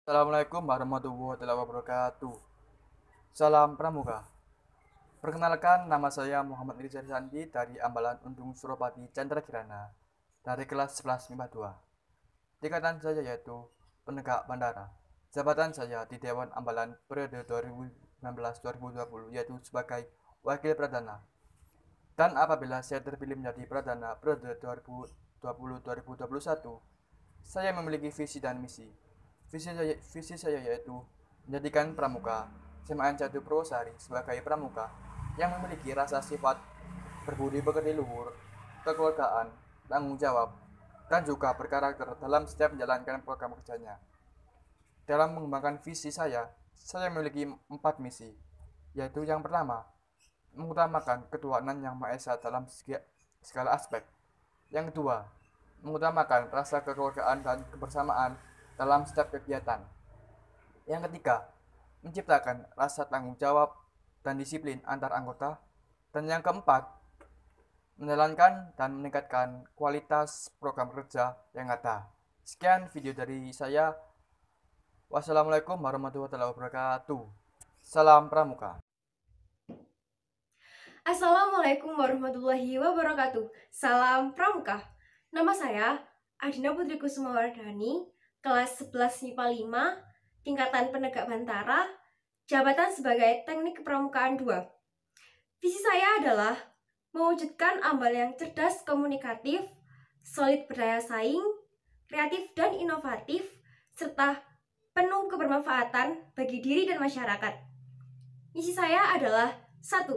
Assalamualaikum warahmatullahi wabarakatuh. Salam Pramuka. Perkenalkan, nama saya Muhammad Rizal Sandi dari Ambalan Undung Suropati Chandra Kirana dari kelas 11 MIPA 2. Tingkatan saya yaitu penegak bandara. Jabatan saya di Dewan Ambalan periode 2019-2020 yaitu sebagai Wakil Pradana. Dan apabila saya terpilih menjadi Pradana periode 2020-2021, saya memiliki visi dan misi. Visi saya yaitu menjadikan Pramuka SMA N 1 Purwosari sebagai pramuka yang memiliki rasa sifat berbudi pekerti luhur, kekeluargaan, tanggung jawab, dan juga berkarakter dalam setiap menjalankan program kerjanya. Dalam mengembangkan visi saya memiliki 4 misi, yaitu yang pertama, mengutamakan ketuhanan yang Maha Esa dalam segala aspek. Yang kedua, mengutamakan rasa kekeluargaan dan kebersamaan dalam setiap kegiatan. Yang ketiga, menciptakan rasa tanggung jawab dan disiplin antar anggota. Dan yang keempat, menjalankan dan meningkatkan kualitas program kerja yang ada. Sekian video dari saya. Wassalamualaikum warahmatullahi wabarakatuh. Salam Pramuka. Assalamualaikum warahmatullahi wabarakatuh. Salam Pramuka. Nama saya Adina Putri Kusumawardhani, kelas 11 MIPA 5, tingkatan penegak bantara, jabatan sebagai Teknik Kepramukaan 2. Visi saya adalah mewujudkan ambal yang cerdas komunikatif, solid berdaya saing, kreatif dan inovatif, serta penuh kebermanfaatan bagi diri dan masyarakat. Misi saya adalah 1.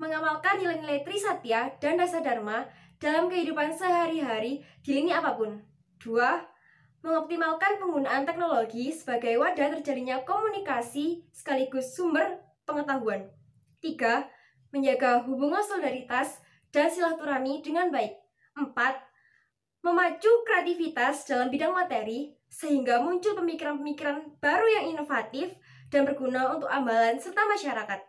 Mengamalkan nilai-nilai Trisatya dan Dasa Dharma dalam kehidupan sehari-hari di lini apapun. 2. Mengoptimalkan penggunaan teknologi sebagai wadah terjalinnya komunikasi sekaligus sumber pengetahuan. 3. Menjaga hubungan solidaritas dan silaturahmi dengan baik. 4. Memacu kreativitas dalam bidang materi sehingga muncul pemikiran-pemikiran baru yang inovatif dan berguna untuk ambalan serta masyarakat.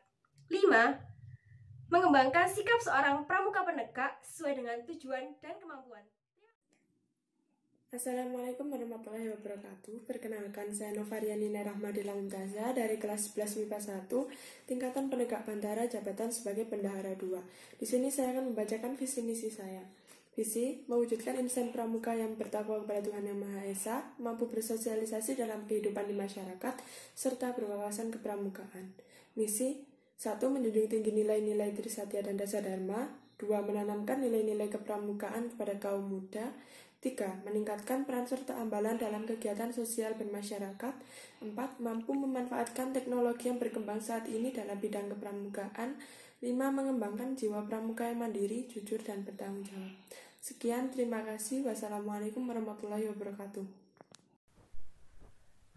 5. Mengembangkan sikap seorang pramuka penegak sesuai dengan tujuan dan kemampuan. Assalamualaikum warahmatullahi wabarakatuh. Perkenalkan, saya Novariani Rahmadila Mumtaza dari kelas 11 MIPA 1, tingkatan penegak bantara, jabatan sebagai bendahara 2. Di sini saya akan membacakan visi misi saya. Visi, mewujudkan insan pramuka yang bertakwa kepada Tuhan Yang Maha Esa, mampu bersosialisasi dalam kehidupan di masyarakat, serta berwawasan kepramukaan. Misi, 1. Menjunjung tinggi nilai-nilai Trisatya dan Dasa Dharma. 2. Menanamkan nilai-nilai kepramukaan kepada kaum muda. 3. Meningkatkan peran serta ambalan dalam kegiatan sosial bermasyarakat. 4. Mampu memanfaatkan teknologi yang berkembang saat ini dalam bidang kepramukaan. 5. Mengembangkan jiwa pramuka yang mandiri, jujur, dan bertanggung jawab. Sekian, terima kasih. Wassalamualaikum warahmatullahi wabarakatuh.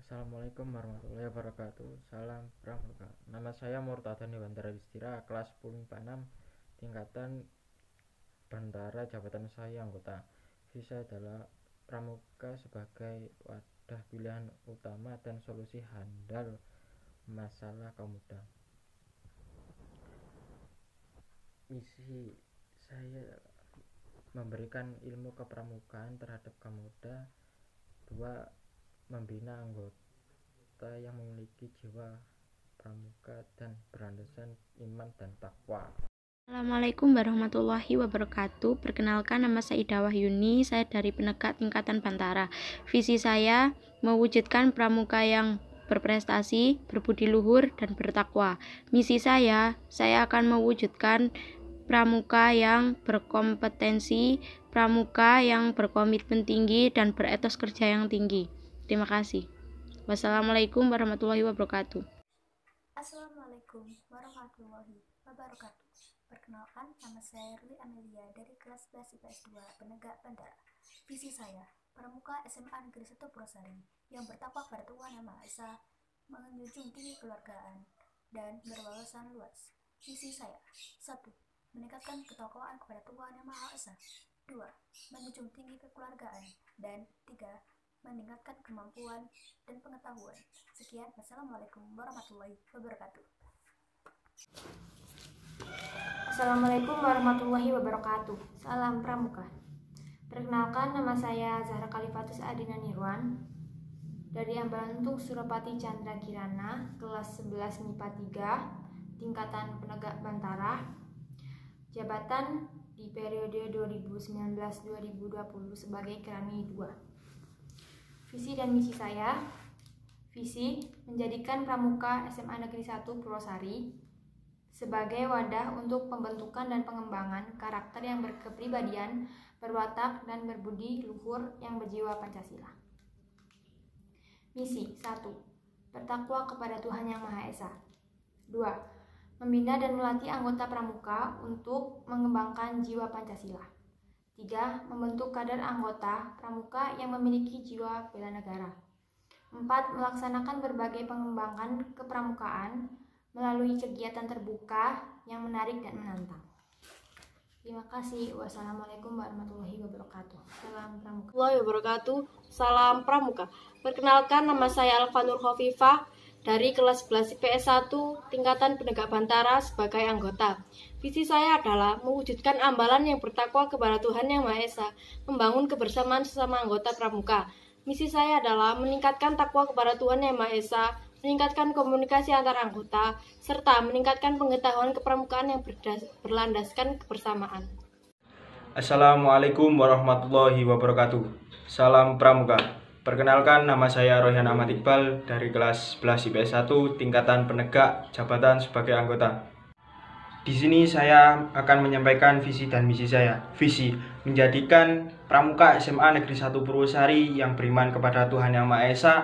Assalamualaikum warahmatullahi wabarakatuh. Salam Pramuka. Nama saya Murtada Newantara Distira, kelas 10 MIPA 6, tingkatan bantara, jabatan saya anggota. Visi saya adalah pramuka sebagai wadah pilihan utama dan solusi handal masalah kaum muda. Misi saya memberikan ilmu kepramukaan terhadap kaum muda. 2. Membina anggota yang memiliki jiwa pramuka dan berlandaskan iman dan takwa. Assalamualaikum warahmatullahi wabarakatuh. Perkenalkan, nama saya Ida Wahyuni, saya dari penegak tingkatan bantara. Visi saya mewujudkan pramuka yang berprestasi, berbudi luhur, dan bertakwa. Misi saya akan mewujudkan pramuka yang berkompetensi, pramuka yang berkomitmen tinggi, dan beretos kerja yang tinggi. Terima kasih. Wassalamualaikum warahmatullahi wabarakatuh. Assalamualaikum warahmatullahi wabarakatuh. Perkenalkan, nama saya Ruli Amelia dari kelas 11 IPS 2 penegak bantara. Visi saya, pramuka SMA Negeri 1 Purwosari yang bertakwa pada Tuhan Yang Maha Esa, menjunjung tinggi keluargaan dan berwawasan luas. Visi saya, 1. Meningkatkan ketakwaan kepada Tuhan Yang Maha Esa. 2. Menjunjung tinggi kekeluargaan. Dan 3. Meningkatkan kemampuan dan pengetahuan. Sekian, wassalamualaikum warahmatullahi wabarakatuh. Assalamualaikum warahmatullahi wabarakatuh. Salam Pramuka. Perkenalkan, nama saya Zahra Khalifatus Adina Nirwan. dari Ambalan untuk Suropati Chandra Kirana, kelas 11 MIPA 3, tingkatan penegak Bantara, jabatan di periode 2019-2020 sebagai Krani 2. Visi dan misi saya: visi menjadikan Pramuka SMA Negeri 1 Purwosari sebagai wadah untuk pembentukan dan pengembangan karakter yang berkepribadian, berwatak, dan berbudi luhur yang berjiwa Pancasila. Misi 1. Bertakwa kepada Tuhan Yang Maha Esa. 2. Membina dan melatih anggota Pramuka untuk mengembangkan jiwa Pancasila. 3. Membentuk kader anggota Pramuka yang memiliki jiwa bela negara. 4. Melaksanakan berbagai pengembangan kepramukaan melalui kegiatan terbuka yang menarik dan menantang. Terima kasih. Wassalamualaikum warahmatullahi wabarakatuh. Salam Pramuka. Warahmatullahi wabarakatuh. Salam Pramuka. Perkenalkan, nama saya Alfanur Khofifah dari kelas 11 IPS 1 tingkatan penegak Bantara sebagai anggota. Visi saya adalah mewujudkan ambalan yang bertakwa kepada Tuhan Yang Maha Esa, membangun kebersamaan sesama anggota Pramuka. Misi saya adalah meningkatkan takwa kepada Tuhan Yang Maha Esa, meningkatkan komunikasi antar anggota, serta meningkatkan pengetahuan kepramukaan yang berlandaskan kebersamaan. Assalamualaikum warahmatullahi wabarakatuh. Salam Pramuka. Perkenalkan, nama saya Royhan Ahmad Iqbal dari kelas 11 IPS 1 tingkatan penegak jabatan sebagai anggota. Di sini saya akan menyampaikan visi dan misi saya. Visi menjadikan Pramuka SMA Negeri 1 Purwosari yang beriman kepada Tuhan Yang Maha Esa,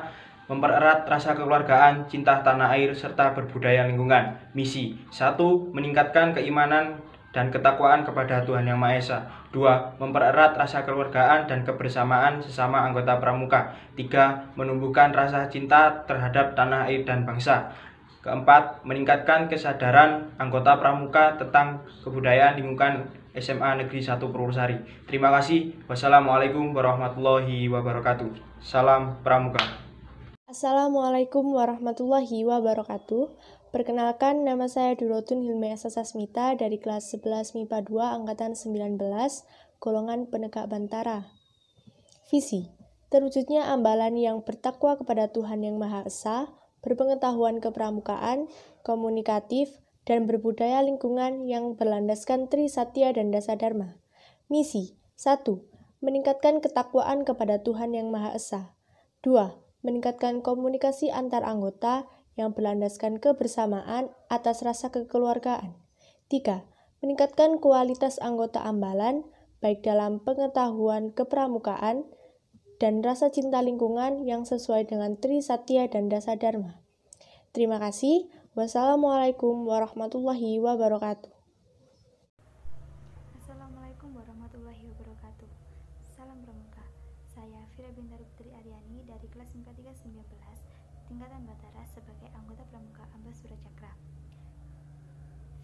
mempererat rasa kekeluargaan, cinta tanah air, serta berbudaya lingkungan. Misi 1. Meningkatkan keimanan dan ketakwaan kepada Tuhan Yang Maha Esa. 2. Mempererat rasa kekeluargaan dan kebersamaan sesama anggota Pramuka. 3. Menumbuhkan rasa cinta terhadap tanah air dan bangsa. Keempat, meningkatkan kesadaran anggota Pramuka tentang kebudayaan lingkungan SMA Negeri 1 Purwosari. Terima kasih. Wassalamualaikum warahmatullahi wabarakatuh. Salam Pramuka. Assalamualaikum warahmatullahi wabarakatuh. Perkenalkan, nama saya Durotun Hilmi Esa Sasmita dari kelas 11 MIPA 2 angkatan 19, golongan penegak Bantara. Visi: terwujudnya ambalan yang bertakwa kepada Tuhan Yang Maha Esa, berpengetahuan kepramukaan, komunikatif, dan berbudaya lingkungan yang berlandaskan Tri Satya dan Dasa Dharma. Misi: 1. Meningkatkan ketakwaan kepada Tuhan Yang Maha Esa. 2. Meningkatkan komunikasi antar anggota yang berlandaskan kebersamaan atas rasa kekeluargaan. 3. Meningkatkan kualitas anggota ambalan, baik dalam pengetahuan kepramukaan dan rasa cinta lingkungan yang sesuai dengan Tri Satya dan Dasa Dharma. Terima kasih. Wassalamualaikum warahmatullahi wabarakatuh. Assalamualaikum warahmatullahi wabarakatuh. Salam Pramuka. Saya Fira Bintari Putri Aryani dari kelas 4319 tingkatan Bantara sebagai anggota Pramuka Ambas Suracakra.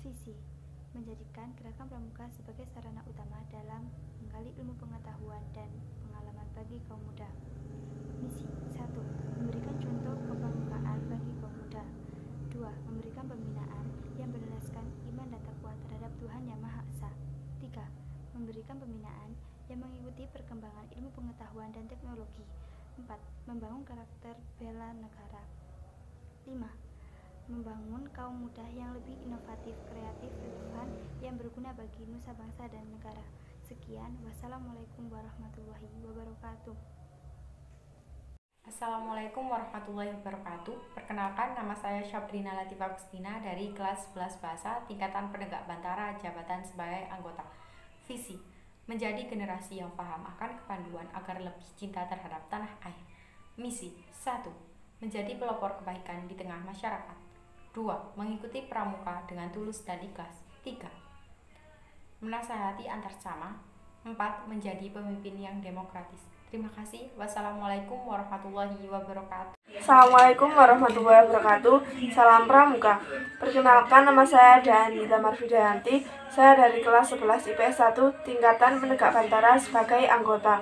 Visi: menjadikan gerakan Pramuka sebagai sarana utama dalam menggali ilmu pengetahuan dan pengalaman bagi kaum muda. Misi: 1. Memberikan contoh kepramukaan bagi kaum muda. 2. Memberikan pembinaan yang berlandaskan iman dan takwa terhadap Tuhan Yang Maha Esa. 3. Memberikan pembinaan yang mengikuti perkembangan ilmu pengetahuan dan teknologi. 4. Membangun karakter bela negara. 5. Membangun kaum muda yang lebih inovatif, kreatif, relevan, yang berguna bagi nusa bangsa dan negara. Sekian, wassalamualaikum warahmatullahi wabarakatuh. Assalamualaikum warahmatullahi wabarakatuh. Perkenalkan, nama saya Syabrina Latifah Agustina dari kelas 11 Bahasa tingkatan penegak Bantara jabatan sebagai anggota. Visi: menjadi generasi yang paham akan kepanduan agar lebih cinta terhadap tanah air. Misi: 1. Menjadi pelopor kebaikan di tengah masyarakat. 2. Mengikuti pramuka dengan tulus dan ikhlas. 3. Menasihati antar sesama. 4. Menjadi pemimpin yang demokratis. Terima kasih. Wassalamualaikum warahmatullahi wabarakatuh. Assalamualaikum warahmatullahi wabarakatuh. Salam Pramuka. Perkenalkan, nama saya Danila Marfidayanti. Saya dari kelas 11 IPS 1 tingkatan penegak Bantara sebagai anggota.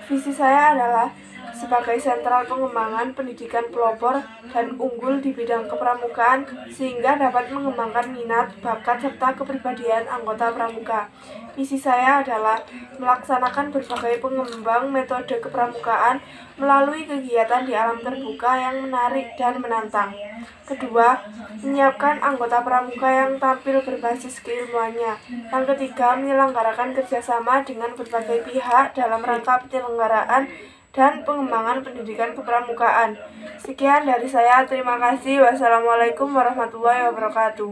Visi saya adalah sebagai sentral pengembangan pendidikan pelopor dan unggul di bidang kepramukaan sehingga dapat mengembangkan minat, bakat, serta kepribadian anggota pramuka. Misi saya adalah melaksanakan berbagai pengembang metode kepramukaan melalui kegiatan di alam terbuka yang menarik dan menantang. Kedua, menyiapkan anggota pramuka yang tampil berbasis keilmuannya. Yang ketiga, menyelenggarakan kerjasama dengan berbagai pihak dalam rangka penyelenggaraan dan pengembangan pendidikan kepramukaan. Sekian dari saya, terima kasih. Wassalamualaikum warahmatullahi wabarakatuh.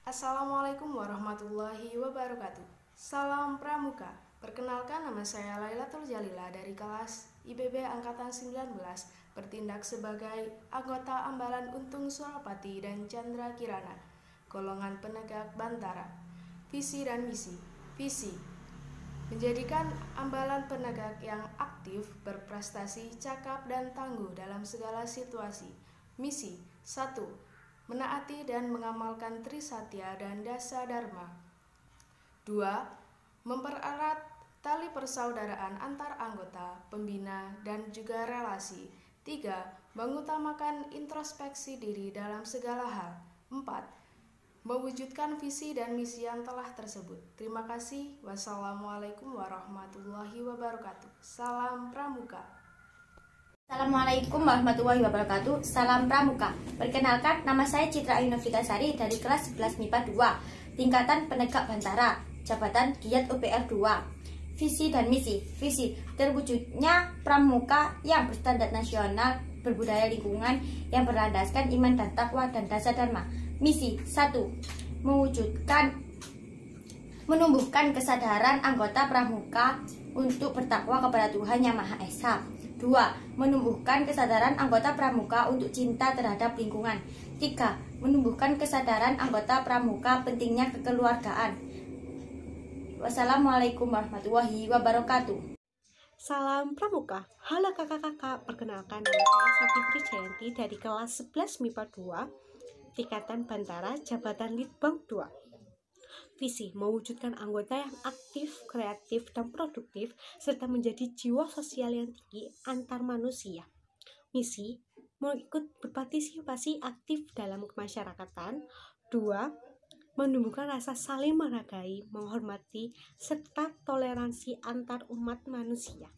Assalamualaikum warahmatullahi wabarakatuh. Salam Pramuka. Perkenalkan, nama saya Lailatul Jalila dari kelas IBB Angkatan 19, bertindak sebagai anggota Ambalan Untung Surapati dan Chandra Kirana, golongan penegak Bantara. Visi dan misi. Visi: menjadikan Ambalan penegak yang aktif, berprestasi, cakap, dan tangguh dalam segala situasi. Misi: 1. Menaati dan mengamalkan Trisatya dan Dasa Dharma. 2. Mempererat tali persaudaraan antar anggota, pembina, dan juga relasi. 3. Mengutamakan introspeksi diri dalam segala hal. 4. Mewujudkan visi dan misi yang telah tersebut. Terima kasih. Wassalamualaikum warahmatullahi wabarakatuh. Salam Pramuka. Assalamualaikum warahmatullahi wabarakatuh. Salam Pramuka. Perkenalkan, nama saya Citra Ayuna Fitasari dari kelas 11 MIPA 2, tingkatan penegak Bantara, jabatan Giat UPR 2. Visi dan misi. Visi: terwujudnya pramuka yang berstandar nasional, berbudaya lingkungan, yang berlandaskan iman dan takwa dan dasa dharma. Misi: 1. Menumbuhkan kesadaran anggota pramuka untuk bertakwa kepada Tuhan Yang Maha Esa. 2. Menumbuhkan kesadaran anggota pramuka untuk cinta terhadap lingkungan. 3. Menumbuhkan kesadaran anggota pramuka pentingnya kekeluargaan. Wassalamualaikum warahmatullahi wabarakatuh. Salam Pramuka. Halo kakak-kakak, perkenalkan nama saya Sabitri Jayanti dari kelas 11 MIPA 2, tingkatan Bantara, jabatan Litbang 2. Visi: mewujudkan anggota yang aktif, kreatif, dan produktif, serta menjadi jiwa sosial yang tinggi antar manusia. Misi: mengikut berpartisipasi aktif dalam kemasyarakatan. 2. Menumbuhkan rasa saling menghargai, menghormati, serta toleransi antar umat manusia.